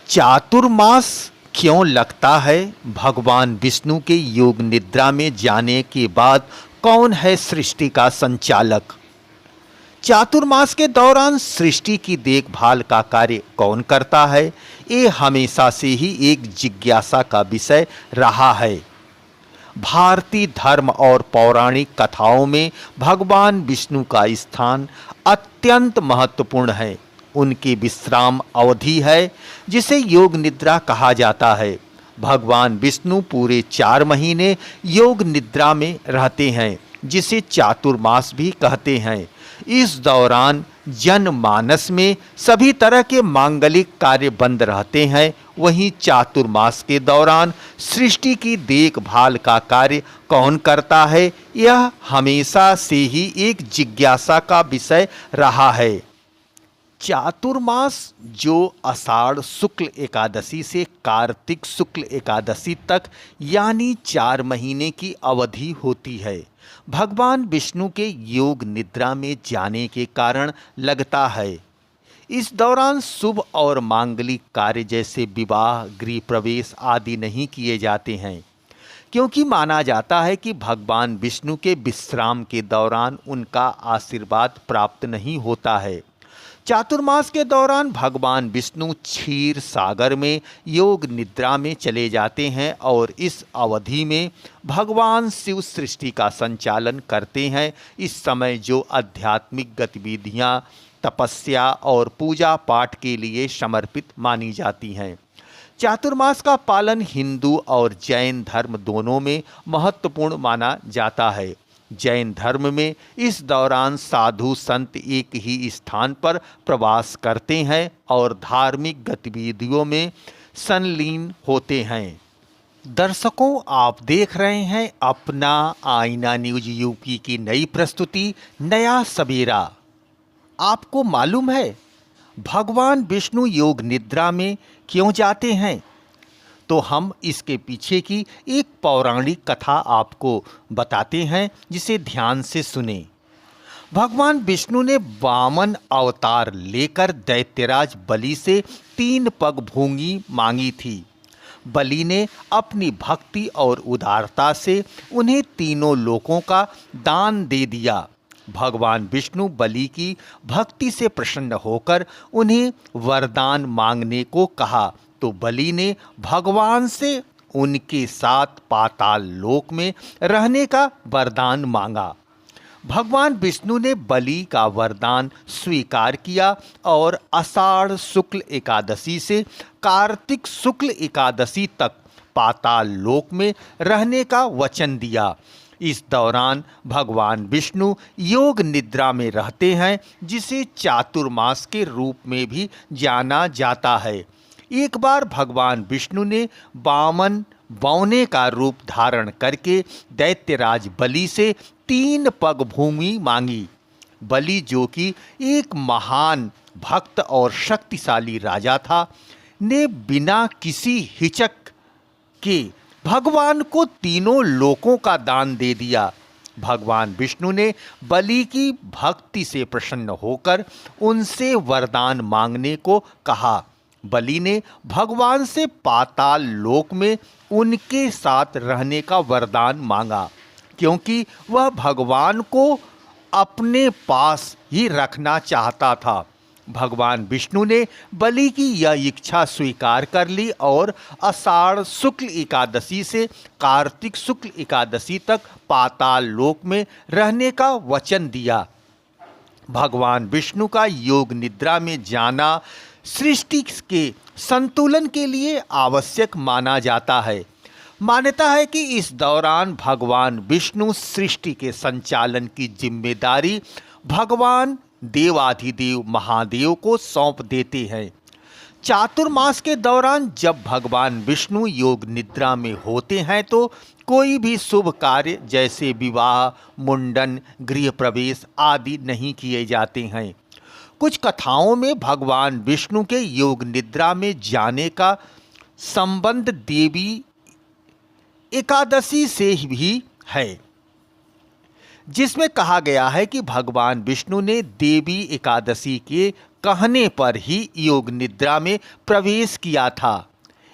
चातुर्मास क्यों लगता है? भगवान विष्णु के योग निद्रा में जाने के बाद कौन है सृष्टि का संचालक? चातुर्मास के दौरान सृष्टि की देखभाल का कार्य कौन करता है? ये हमेशा से ही एक जिज्ञासा का विषय रहा है। भारतीय धर्म और पौराणिक कथाओं में भगवान विष्णु का स्थान अत्यंत महत्वपूर्ण है। उनकी विश्राम अवधि है जिसे योग निद्रा कहा जाता है। भगवान विष्णु पूरे 4 महीने योग निद्रा में रहते हैं, जिसे चातुर्मास भी कहते हैं। इस दौरान जनमानस में सभी तरह के मांगलिक कार्य बंद रहते हैं। वहीं चातुर्मास के दौरान सृष्टि की देखभाल का कार्य कौन करता है, यह हमेशा से ही एक जिज्ञासा का विषय रहा है। चातुर्मास, जो आषाढ़ शुक्ल एकादशी से कार्तिक शुक्ल एकादशी तक यानी 4 महीने की अवधि होती है, भगवान विष्णु के योग निद्रा में जाने के कारण लगता है। इस दौरान शुभ और मांगलिक कार्य जैसे विवाह, गृह प्रवेश आदि नहीं किए जाते हैं, क्योंकि माना जाता है कि भगवान विष्णु के विश्राम के दौरान उनका आशीर्वाद प्राप्त नहीं होता है। चातुर्मास के दौरान भगवान विष्णु क्षीर सागर में योग निद्रा में चले जाते हैं और इस अवधि में भगवान शिव सृष्टि का संचालन करते हैं। इस समय जो आध्यात्मिक गतिविधियां तपस्या और पूजा पाठ के लिए समर्पित मानी जाती हैं। चातुर्मास का पालन हिंदू और जैन धर्म दोनों में महत्वपूर्ण माना जाता है। जैन धर्म में इस दौरान साधु संत एक ही स्थान पर प्रवास करते हैं और धार्मिक गतिविधियों में संलीन होते हैं। दर्शकों, आप देख रहे हैं अपना आईना न्यूज यूपी की नई प्रस्तुति नया सवेरा। आपको मालूम है भगवान विष्णु योग निद्रा में क्यों जाते हैं? तो हम इसके पीछे की एक पौराणिक कथा आपको बताते हैं, जिसे ध्यान से सुने। भगवान विष्णु ने वामन अवतार लेकर दैत्यराज बलि से 3 पग भूमि मांगी थी। बलि ने अपनी भक्ति और उदारता से उन्हें तीनों लोकों का दान दे दिया। भगवान विष्णु बलि की भक्ति से प्रसन्न होकर उन्हें वरदान मांगने को कहा, तो बलि ने भगवान से उनके साथ पाताल लोक में रहने का वरदान मांगा। भगवान विष्णु ने बलि का वरदान स्वीकार किया और आषाढ़ शुक्ल एकादशी से कार्तिक शुक्ल एकादशी तक पाताल लोक में रहने का वचन दिया। इस दौरान भगवान विष्णु योग निद्रा में रहते हैं, जिसे चातुर्मास के रूप में भी जाना जाता है। एक बार भगवान विष्णु ने वामन बौने का रूप धारण करके दैत्यराज बलि से 3 पग भूमि मांगी। बलि, जो कि एक महान भक्त और शक्तिशाली राजा था, ने बिना किसी हिचक के भगवान को तीनों लोकों का दान दे दिया। भगवान विष्णु ने बलि की भक्ति से प्रसन्न होकर उनसे वरदान मांगने को कहा। बलि ने भगवान से पाताल लोक में उनके साथ रहने का वरदान मांगा, क्योंकि वह भगवान को अपने पास ही रखना चाहता था। भगवान विष्णु ने बलि की यह इच्छा स्वीकार कर ली और आषाढ़ शुक्ल एकादशी से कार्तिक शुक्ल एकादशी तक पाताल लोक में रहने का वचन दिया। भगवान विष्णु का योग निद्रा में जाना सृष्टि के संतुलन के लिए आवश्यक माना जाता है। मान्यता है कि इस दौरान भगवान विष्णु सृष्टि के संचालन की जिम्मेदारी भगवान देवाधिदेव महादेव को सौंप देते हैं। चातुर्मास के दौरान जब भगवान विष्णु योग निद्रा में होते हैं, तो कोई भी शुभ कार्य जैसे विवाह, मुंडन, गृह प्रवेश आदि नहीं किए जाते हैं। कुछ कथाओं में भगवान विष्णु के योग निद्रा में जाने का संबंध देवी एकादशी से भी है, जिसमें कहा गया है कि भगवान विष्णु ने देवी एकादशी के कहने पर ही योग निद्रा में प्रवेश किया था।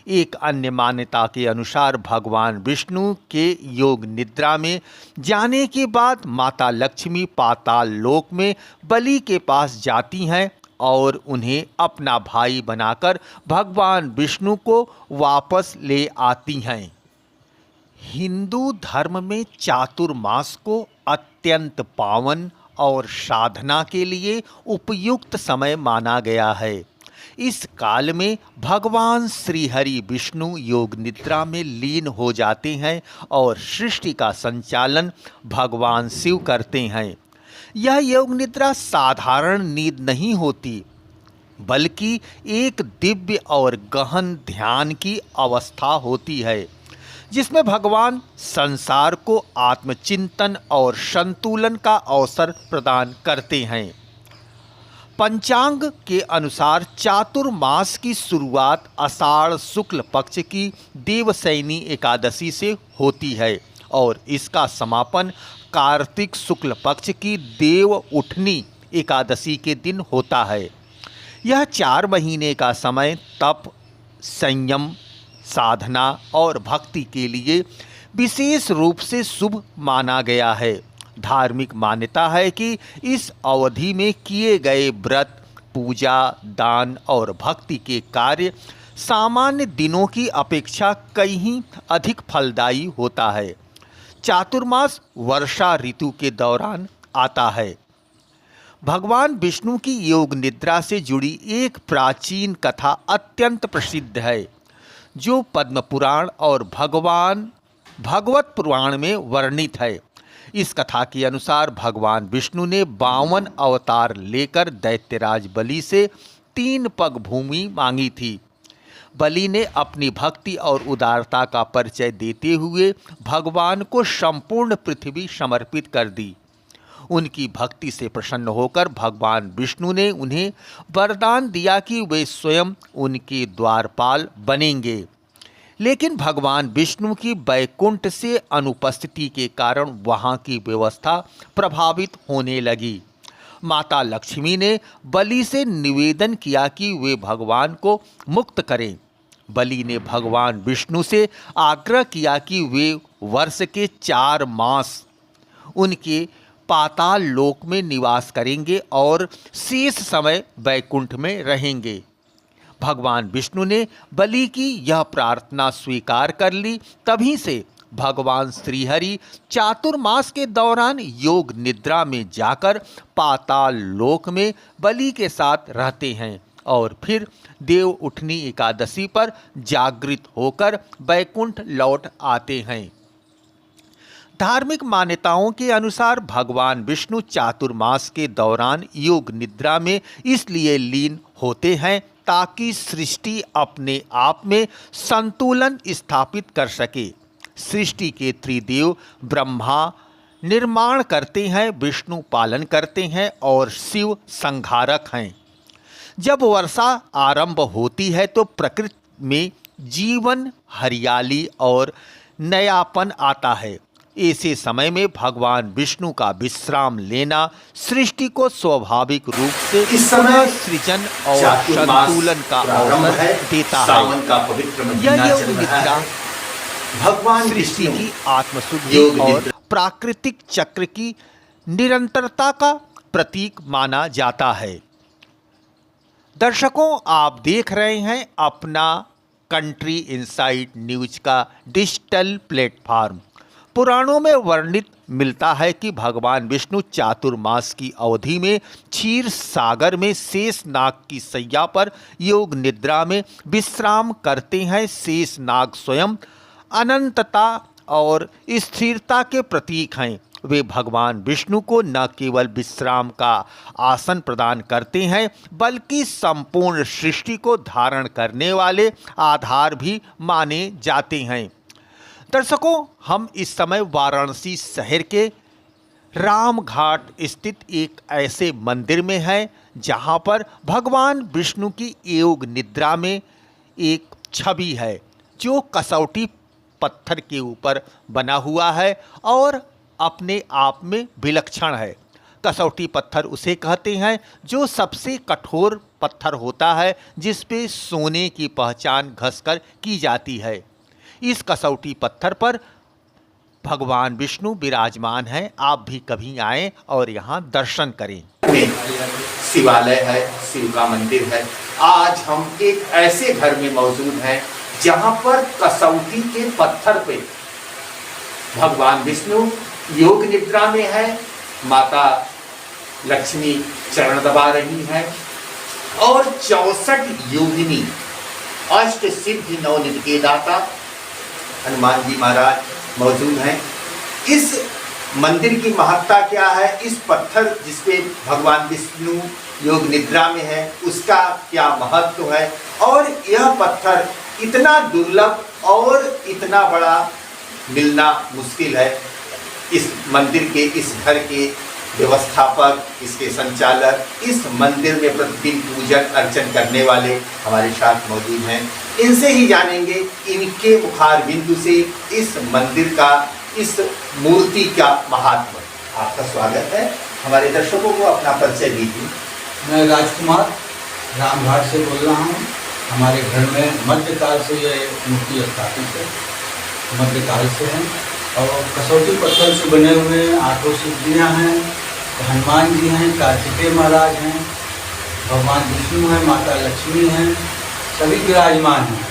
एक अन्य मान्यता के अनुसार भगवान विष्णु के योग निद्रा में जाने के बाद माता लक्ष्मी पाताल लोक में बलि के पास जाती हैं और उन्हें अपना भाई बनाकर भगवान विष्णु को वापस ले आती हैं। हिंदू धर्म में चातुर्मास को अत्यंत पावन और साधना के लिए उपयुक्त समय माना गया है। इस काल में भगवान श्री हरि विष्णु योग निद्रा में लीन हो जाते हैं और सृष्टि का संचालन भगवान शिव करते हैं। यह योग निद्रा साधारण नींद नहीं होती, बल्कि एक दिव्य और गहन ध्यान की अवस्था होती है, जिसमें भगवान संसार को आत्मचिंतन और संतुलन का अवसर प्रदान करते हैं। पंचांग के अनुसार चातुर्मास की शुरुआत आषाढ़ शुक्ल पक्ष की देवशयनी एकादशी से होती है और इसका समापन कार्तिक शुक्ल पक्ष की देव उठनी एकादशी के दिन होता है। यह 4 महीने का समय तप, संयम, साधना और भक्ति के लिए विशेष रूप से शुभ माना गया है। धार्मिक मान्यता है कि इस अवधि में किए गए व्रत, पूजा, दान और भक्ति के कार्य सामान्य दिनों की अपेक्षा कहीं अधिक फलदायी होता है। चातुर्मास वर्षा ऋतु के दौरान आता है। भगवान विष्णु की योग निद्रा से जुड़ी एक प्राचीन कथा अत्यंत प्रसिद्ध है, जो पद्म पुराण और भागवत पुराण में वर्णित है। इस कथा के अनुसार भगवान विष्णु ने 52 अवतार लेकर दैत्यराज बलि से 3 पग भूमि मांगी थी। बलि ने अपनी भक्ति और उदारता का परिचय देते हुए भगवान को संपूर्ण पृथ्वी समर्पित कर दी। उनकी भक्ति से प्रसन्न होकर भगवान विष्णु ने उन्हें वरदान दिया कि वे स्वयं उनके द्वारपाल बनेंगे। लेकिन भगवान विष्णु की वैकुंठ से अनुपस्थिति के कारण वहाँ की व्यवस्था प्रभावित होने लगी। माता लक्ष्मी ने बलि से निवेदन किया कि वे भगवान को मुक्त करें। बलि ने भगवान विष्णु से आग्रह किया कि वे वर्ष के 4 मास उनके पाताल लोक में निवास करेंगे और शेष समय वैकुंठ में रहेंगे। भगवान विष्णु ने बलि की यह प्रार्थना स्वीकार कर ली। तभी से भगवान श्रीहरि चातुर्मास के दौरान योग निद्रा में जाकर पाताल लोक में बलि के साथ रहते हैं और फिर देव उठनी एकादशी पर जागृत होकर वैकुंठ लौट आते हैं। धार्मिक मान्यताओं के अनुसार भगवान विष्णु चातुर्मास के दौरान योग निद्रा में इसलिए लीन होते हैं ताकि सृष्टि अपने आप में संतुलन स्थापित कर सके। सृष्टि के त्रिदेव ब्रह्मा निर्माण करते हैं, विष्णु पालन करते हैं और शिव संहारक हैं। जब वर्षा आरंभ होती है तो प्रकृति में जीवन, हरियाली और नयापन आता है। ऐसे समय में भगवान विष्णु का विश्राम लेना सृष्टि को स्वाभाविक रूप से इस समय सृजन और संतुलन का अवसर देता है। यह योग निद्रा भगवान सृष्टि की आत्मशुद्धि और प्राकृतिक चक्र की निरंतरता का प्रतीक माना जाता है। दर्शकों, आप देख रहे हैं अपना कंट्री इनसाइट न्यूज का डिजिटल प्लेटफॉर्म। पुराणों में वर्णित मिलता है कि भगवान विष्णु चातुर्मास की अवधि में क्षीर सागर में शेष नाग की शैया पर योग निद्रा में विश्राम करते हैं। शेष नाग स्वयं अनंतता और स्थिरता के प्रतीक हैं। वे भगवान विष्णु को न केवल विश्राम का आसन प्रदान करते हैं, बल्कि संपूर्ण सृष्टि को धारण करने वाले आधार भी माने जाते हैं। दर्शकों, हम इस समय वाराणसी शहर के राम घाट स्थित एक ऐसे मंदिर में हैं जहां पर भगवान विष्णु की योग निद्रा में एक छवि है जो कसौटी पत्थर के ऊपर बना हुआ है और अपने आप में विलक्षण है। कसौटी पत्थर उसे कहते हैं जो सबसे कठोर पत्थर होता है, जिस पे सोने की पहचान घसकर की जाती है। इस कसौटी पत्थर पर भगवान विष्णु विराजमान हैं। आप भी कभी आएं और यहाँ दर्शन करें। शिवालय है, शिव का मंदिर है। आज हम एक ऐसे घर में मौजूद हैं जहां पर कसौटी के पत्थर पे भगवान विष्णु योग निद्रा में है। माता लक्ष्मी चरण दबा रही है और 64 योगिनी अष्ट सिद्धि नवनिधि के दाता हनुमान जी महाराज मौजूद हैं। इस मंदिर की महत्ता क्या है, इस पत्थर जिसपे भगवान विष्णु योग निद्रा में है उसका क्या महत्व है, और यह पत्थर इतना दुर्लभ और इतना बड़ा मिलना मुश्किल है। इस मंदिर के, इस घर के व्यवस्थापक, इसके संचालक, इस मंदिर में प्रतिदिन पूजन अर्चन करने वाले हमारे साथ मौजूद हैं। इनसे ही जानेंगे इनके मुखार बिंदु से इस मंदिर का, इस मूर्ति का महात्मा। आपका स्वागत है। हमारे दर्शकों को अपना परिचय दीजिए। मैं राजकुमार रामघाट से बोल रहा हूँ। हमारे घर में मध्यकाल से ये मूर्ति स्थापित है, मध्यकाल से हैं और कसौटी पत्थर से बने हुए 8 सिद्धियाँ हैं। हनुमान जी हैं, कार्तिकेय महाराज हैं, भगवान विष्णु हैं, माता लक्ष्मी हैं, सभी विराजमान हैं।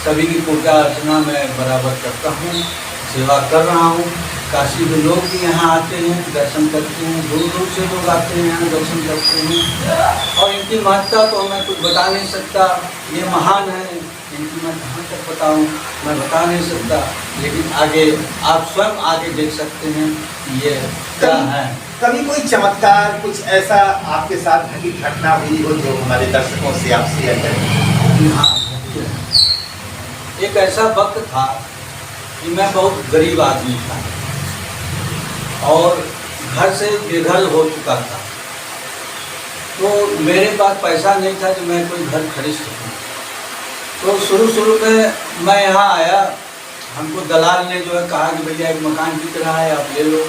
सभी की पूजा अर्चना मैं बराबर करता हूँ, सेवा कर रहा हूँ। काशी के लोग भी यहाँ आते हैं, दर्शन करते हैं, दूर दूर से लोग आते हैं यहाँ दर्शन करते हैं। और इनकी महत्ता तो मैं कुछ बता नहीं सकता, ये महान है, इनकी मैं कहाँ तक बताऊँ मैं बता नहीं सकता। लेकिन आगे आप स्वयं आगे देख सकते हैं ये क्या है। कभी कोई चमत्कार, कुछ ऐसा आपके साथ घटना हुई हो जो हमारे दर्शकों से आप शेयर करें? हाँ, एक ऐसा वक्त था कि मैं बहुत गरीब आदमी था और घर से बेघर हो चुका था। तो मेरे पास पैसा नहीं था कि मैं कोई घर खरीद सकूं। तो शुरू में मैं यहाँ आया, हमको दलाल ने जो है कहा कि भैया एक मकान बिक रहा है, आप ले लो।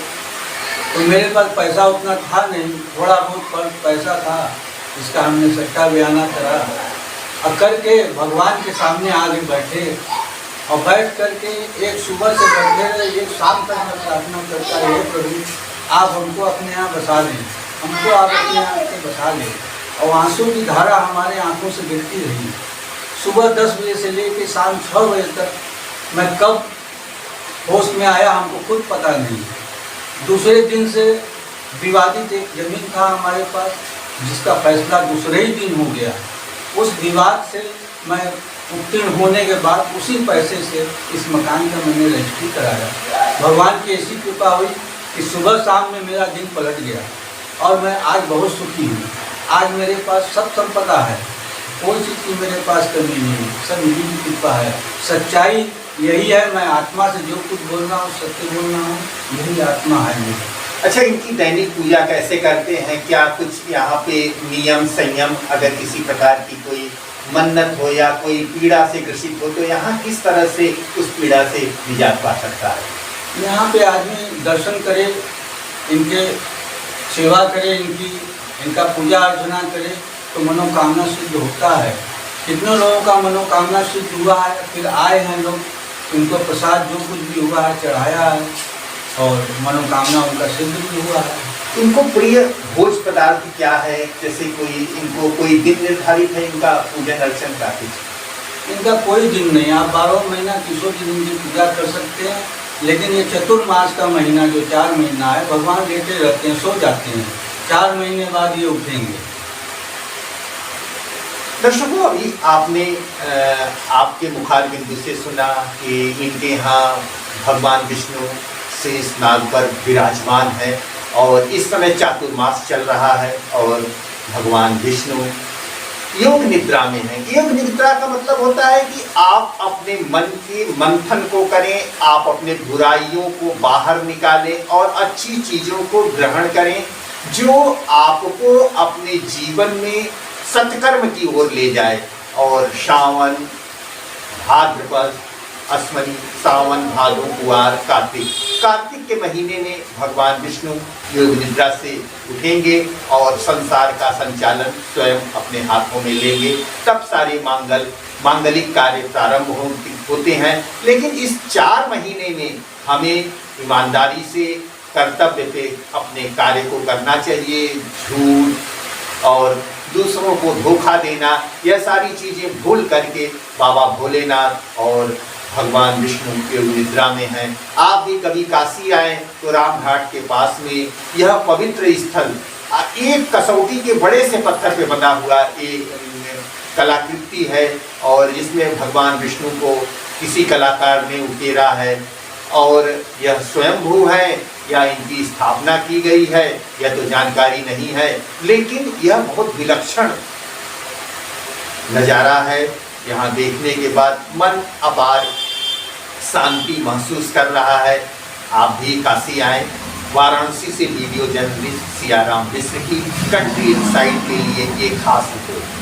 तो मेरे पास पैसा उतना था नहीं, थोड़ा बहुत पैसा था, इसका हमने सट्टा बयाना करा और करके भगवान के सामने आगे बैठे और बैठ करके एक सुबह से बैठे रहे, एक शाम तक मैं प्रार्थना करता है, हे प्रभु आप हमको अपने यहाँ बसा लें, हमको आप अपने यहाँ से बसा लें। और आंसू की धारा हमारे आंखों से गिरती रही। सुबह 10 बजे से लेकर शाम 6 बजे तक मैं कब होश में आया हमको खुद पता नहीं। दूसरे दिन से विवादित एक ज़मीन था हमारे पास, जिसका फैसला दूसरे ही दिन हो गया। उस विवाद से मैं उत्तीर्ण होने के बाद उसी पैसे से इस मकान का मैंने रजिस्ट्री कराया। भगवान की ऐसी कृपा हुई कि सुबह शाम में मेरा दिन पलट गया और मैं आज बहुत सुखी हूँ। आज मेरे पास सब संपदा है, कोई चीज़ की मेरे पास कमी नहीं है, सब इन्हीं की कृपा है। सच्चाई यही है, मैं आत्मा से जो कुछ बोल रहा हूँ सत्य बोल रहा हूँ, यही आत्मा है मेरी। अच्छा, इनकी दैनिक पूजा कैसे करते हैं? क्या कुछ यहाँ पे नियम संयम, अगर किसी प्रकार की कोई मन्नत हो या कोई पीड़ा से ग्रसित हो तो यहाँ किस तरह से उस पीड़ा से निजात पा सकता है? यहाँ पे आदमी दर्शन करे, इनके सेवा करे, इनका पूजा अर्चना करे तो मनोकामना सिद्ध होता है। कितने लोगों का मनोकामना सिद्ध हुआ है, फिर आए हैं लोग, उनको प्रसाद जो कुछ भी हुआ है चढ़ाया है और मनोकामना उनका सिद्ध भी हुआ है। इनको प्रिय भोज पदार्थ क्या है? जैसे इनको कोई दिन निर्धारित है इनका पूजन अर्चन का? इनका कोई दिन नहीं, आप 12 महीना किसी भी दिन की पूजा कर सकते हैं। लेकिन ये चतुर्मास का महीना जो 4 महीना है, भगवान लेटे रहते हैं, सो जाते हैं, 4 महीने बाद ये उठेंगे। दर्शकों, अभी आपने आपके मुखार बिंदु से सुना कि इनके यहाँ भगवान विष्णु शेष नाग पर विराजमान है और इस समय चातुर्मास चल रहा है और भगवान विष्णु योग निद्रा में है। योग निद्रा का मतलब होता है कि आप अपने मन के मंथन को करें, आप अपने बुराइयों को बाहर निकालें और अच्छी चीज़ों को ग्रहण करें जो आपको अपने जीवन में सत्कर्म की ओर ले जाए। और श्रावण, भाद्रपद, अश्वनी, सावन, भादो, कुआर, कार्तिक। कार्तिक के महीने में भगवान विष्णु योग निद्रा से उठेंगे और संसार का संचालन स्वयं अपने हाथों में लेंगे। तब सारे मांगलिक कार्य प्रारंभ होते हैं। लेकिन इस 4 महीने में हमें ईमानदारी से कर्तव्य पे अपने कार्य को करना चाहिए। झूठ और दूसरों को धोखा देना, यह सारी चीज़ें भूल करके बाबा भोलेनाथ और भगवान विष्णु योग निद्रा में हैं। आप भी कभी काशी आए तो राम घाट के पास में यह पवित्र स्थल एक कसौटी के बड़े से पत्थर पे बना हुआ एक कलाकृति है और इसमें भगवान विष्णु को किसी कलाकार ने उकेरा है और यह स्वयंभू है या इनकी स्थापना की गई है यह तो जानकारी नहीं है, लेकिन यह बहुत विलक्षण नज़ारा है। यहाँ देखने के बाद मन अपार शांति महसूस कर रहा है। आप भी काशी आएँ। वाराणसी से वीडियो जर्नलिस्ट सियाराम मिश्र की कंट्री इनसाइट के लिए एक खास रिपोर्ट।